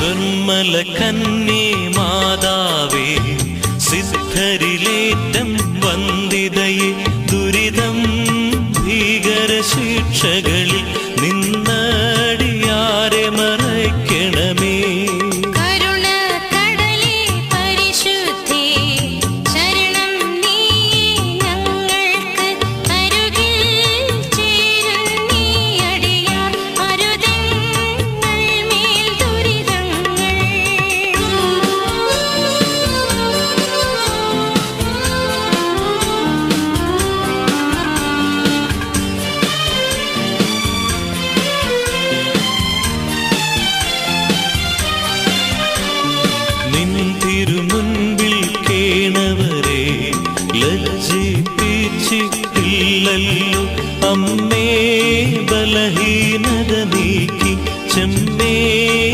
നിർമ്മല കന്യേ മാതാവേ, സിദ്ധരിലേറ്റം വന്ദിതയെ, ദുരിതം ഭീകര ശിക്ഷകളിൽ നിന്നടിയാരെ മറയ്ക്കണമേ. തിരുമുൻപിൽ കേണവരെ ലജ്ജിപ്പിച്ചിട്ടില്ലല്ലോ അമ്മേ, ബലഹീന